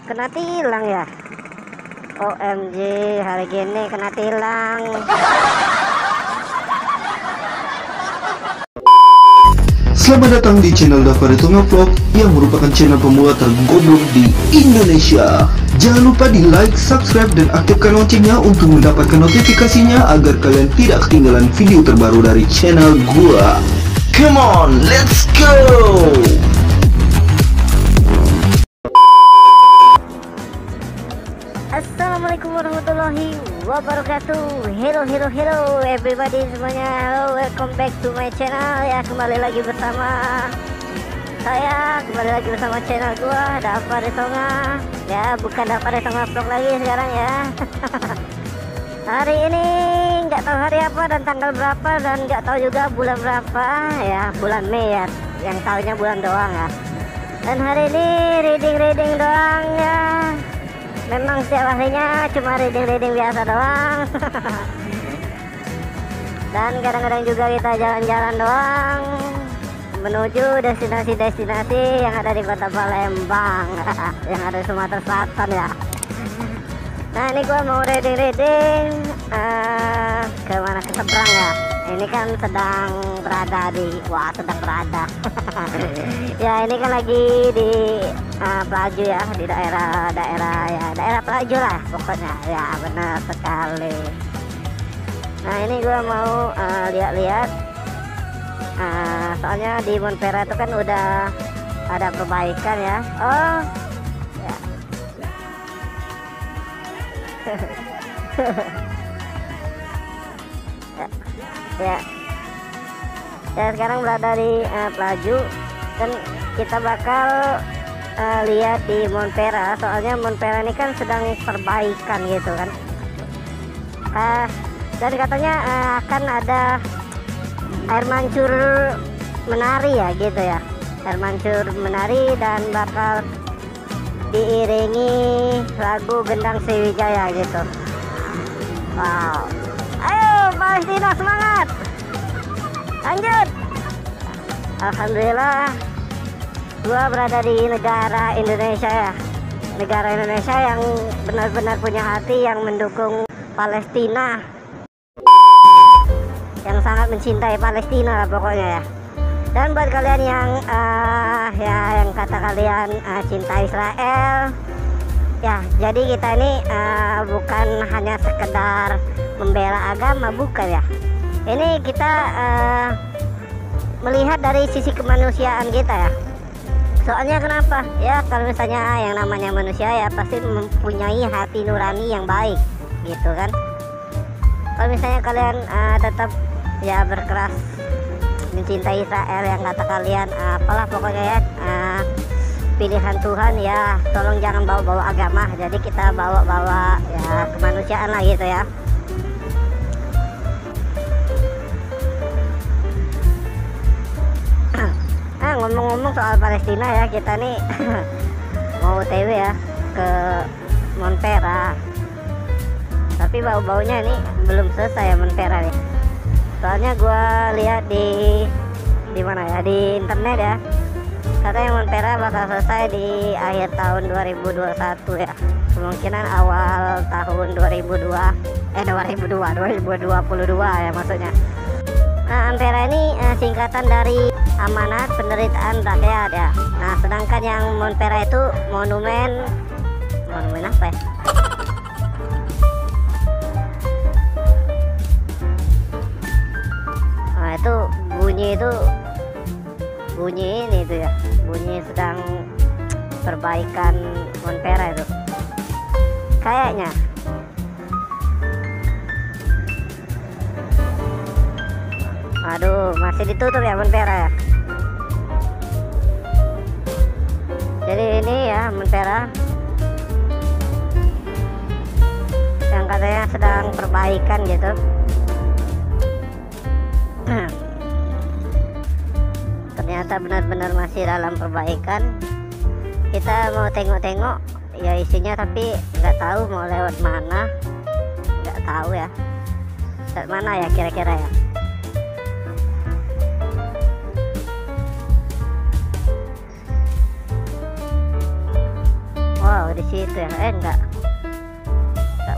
Kena tilang ya. OMG, hari gini kena tilang. Selamat datang di channel Davaretonga Vlog yang merupakan channel pemula tergoblok di Indonesia. Jangan lupa di like, subscribe, dan aktifkan loncengnya untuk mendapatkan notifikasinya agar kalian tidak ketinggalan video terbaru dari channel gua. Come on, let's go! Assalamualaikum warahmatullahi wabarakatuh. Hello everybody semuanya. Hello, welcome back to my channel ya. Kembali lagi bersama saya, kembali lagi bersama channel gua Davaretonga. Ya, bukan Davaretonga Vlog lagi sekarang ya. Hari ini nggak tahu hari apa dan tanggal berapa, dan nggak tahu juga bulan berapa ya. Bulan Mei ya, yang tahunya bulan doang ya. Dan hari ini reading doang ya. Memang setiap harinya cuma reading biasa doang. Dan kadang-kadang juga kita jalan-jalan doang menuju destinasi-destinasi yang ada di kota Palembang, yang ada di Sumatera Selatan ya. Nah, ini gua mau reading ke mana, ke seberang ya. Ini kan sedang berada ya, ini kan lagi di Pelaju ya, di daerah Pelaju lah pokoknya ya, benar sekali. Nah, ini gua mau lihat-lihat, soalnya di Monpera itu kan udah ada perbaikan ya. Oh ya. Ya, sekarang berada di Pelaju, dan kita bakal lihat di Monpera. Soalnya Monpera ini kan sedang perbaikan gitu kan. Dan katanya akan ada air mancur menari ya gitu ya, air mancur menari, dan bakal diiringi lagu Gendang Sriwijaya gitu. Wow, ayo Palestina semangat, lanjut. Alhamdulillah gua berada di negara Indonesia ya, negara Indonesia yang benar-benar punya hati yang mendukung Palestina, yang sangat mencintai Palestina lah pokoknya ya. Dan buat kalian yang yang kata kalian cinta Israel ya, jadi kita ini bukan hanya sekedar membela agama, bukan ya. Ini kita melihat dari sisi kemanusiaan kita ya. Soalnya kenapa ya, kalau misalnya yang namanya manusia ya pasti mempunyai hati nurani yang baik gitu kan. Kalau misalnya kalian tetap ya berkeras mencintai Israel, yang kata kalian apalah pokoknya ya, pilihan Tuhan ya, tolong jangan bawa-bawa agama, jadi kita bawa-bawa ya kemanusiaan lah gitu ya. Nah, ngomong-ngomong soal Palestina ya, kita nih mau OTW ya ke Monpera, tapi bau-baunya ini belum selesai ya Monpera nih. Soalnya gua lihat di mana ya, di internet ya, katanya Monpera bakal selesai di akhir tahun 2021 ya, kemungkinan awal tahun 2022 ya maksudnya. Nah, Ampera ini singkatan dari Amanat Penderitaan Rakyat ya. Nah, sedangkan yang Monpera itu monumen apa ya? Nah, itu bunyi ini itu ya, bunyi sedang perbaikan Monpera itu kayaknya. Aduh, masih ditutup ya Monpera ya. Jadi ini ya Monpera yang katanya sedang perbaikan gitu. Ternyata benar-benar masih dalam perbaikan. Kita mau tengok-tengok ya isinya, tapi nggak tahu mau lewat mana, nggak tahu ya, lewat mana ya kira-kira ya. Wow, di sini gitu ya. Enggak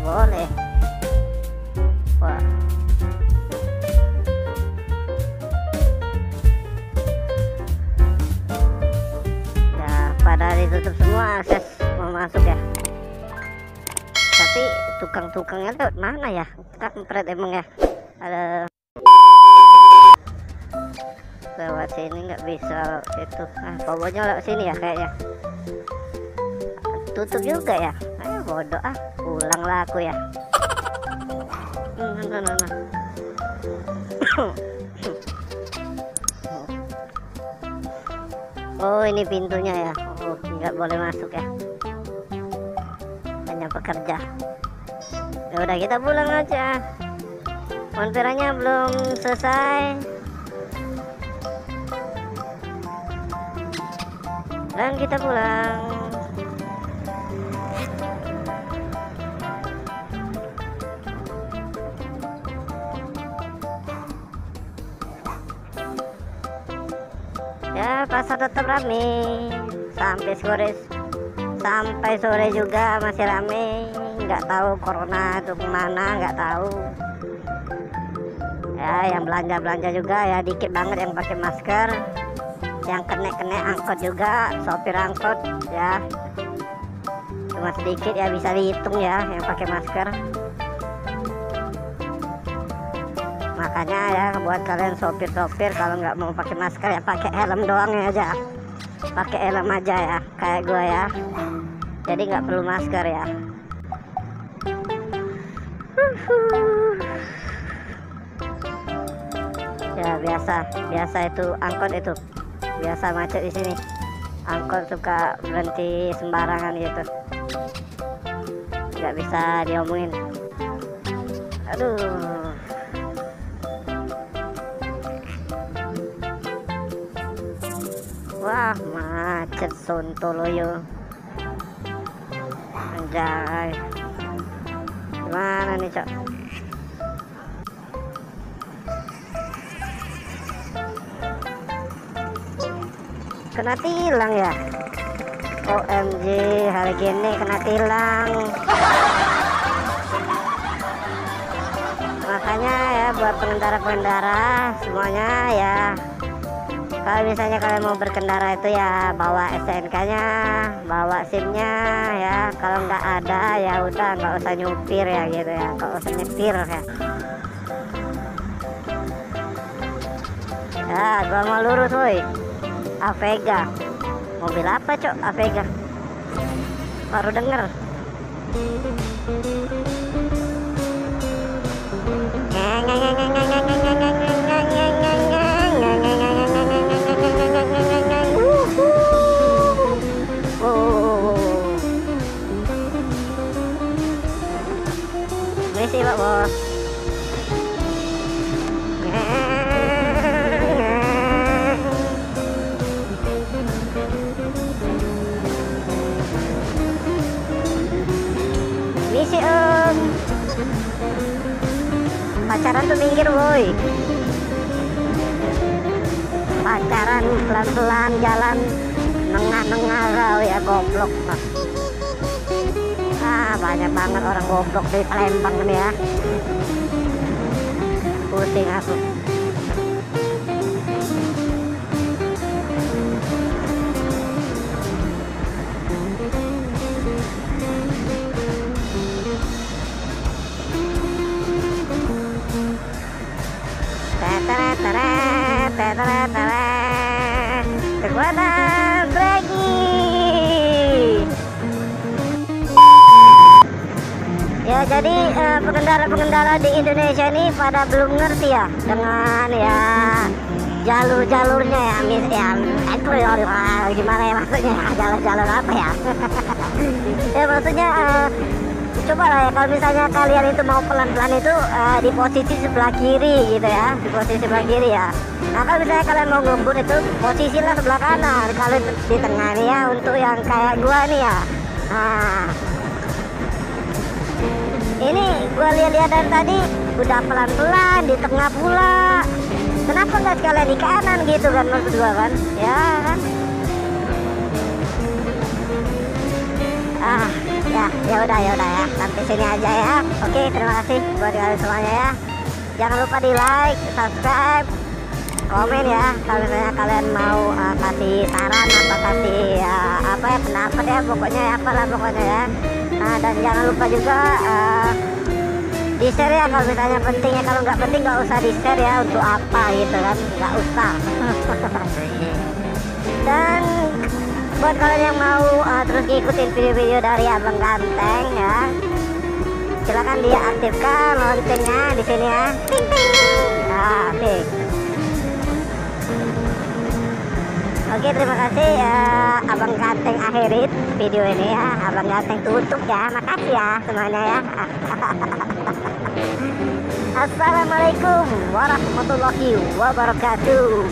boleh. Wah, ya pada ditutup semua akses mau masuk ya. Tapi tukang-tukangnya lewat mana ya? Kampret emang ya. Ada lewat sini nggak bisa itu. Pokoknya lewat sini ya kayaknya. Tutup juga ya. Bodoh pulang lah aku ya. Oh, ini pintunya ya. Oh, nggak boleh masuk ya. Hanya pekerja. Ya udah, kita pulang aja. Monteranya belum selesai. Dan kita pulang. Ya, pasar tetap rame sampai sore juga masih rame. Nggak tahu corona itu kemana, nggak tahu ya. Yang belanja juga ya dikit banget yang pakai masker. Yang kena angkot juga, sopir angkot ya cuma sedikit ya, bisa dihitung ya yang pakai masker. Makanya ya buat kalian sopir-sopir, kalau nggak mau pakai masker ya pakai helm doang aja. Pakai helm aja ya, kayak gue ya. Jadi nggak perlu masker ya. Ya biasa itu angkot itu. Biasa macet di sini. Angkot suka berhenti sembarangan gitu. Nggak bisa diomongin. Aduh. Wah, macet sontoloyo. Anjay. Gimana nih, Cok? Kena tilang ya? OMG, hari gini kena tilang. Makanya ya buat pengendara-pengendara semuanya ya, kalau misalnya kalian mau berkendara itu ya bawa STNK-nya, bawa SIM-nya ya. Kalau nggak ada ya udah nggak usah nyupir ya gitu ya, nggak usah nyetir ya. Ya, gua mau lurus woi. Avega. Mobil apa, Cok? Avega. Baru denger. Misi Pak Bos. Misi Om. Pacaran tuh minggir woi. Pacaran pelan-pelan jalan nengah-nengah kau ya, goblok. Banyak banget orang goblok di Palembang ini ya. Pusing aku. Kekuatan lagi. Ya, jadi pengendara-pengendara di Indonesia ini pada belum ngerti ya dengan ya jalur-jalurnya ya, gimana ya maksudnya, jalur-jalur apa ya? Ya maksudnya coba lah ya, kalau misalnya kalian itu mau pelan-pelan itu di posisi sebelah kiri gitu ya, di posisi sebelah kiri ya. Nah, kalau misalnya kalian mau ngebut itu posisilah sebelah kanan, kalau di tengah nih ya untuk yang kayak gua nih ya. Nah, ini gua lihat-lihat dari tadi udah pelan-pelan di tengah pula. Kenapa nggak sekalian di kanan gitu kan, maksud gua kan? Ya kan? Ya udah ya, sampai sini aja ya. Oke, terima kasih buat kalian semuanya ya. Jangan lupa di like, subscribe, komen ya kalau misalnya kalian mau kasih saran atau kasih apa ya, pendapat ya, pokoknya ya, apalah pokoknya ya. Nah, dan jangan lupa juga di share ya kalau misalnya penting ya. Kalau nggak penting nggak usah di share ya, untuk apa gitu kan, nggak usah. Dan buat kalian yang mau terus ngikutin video-video dari Abang Ganteng ya, silakan diaktifkan loncengnya di sini ya. Ting ting. Nah, ting. Oke, terima kasih ya. Abang Ganteng akhirin video ini ya. Abang Ganteng tutup ya. Makasih ya semuanya ya. Assalamualaikum warahmatullahi wabarakatuh.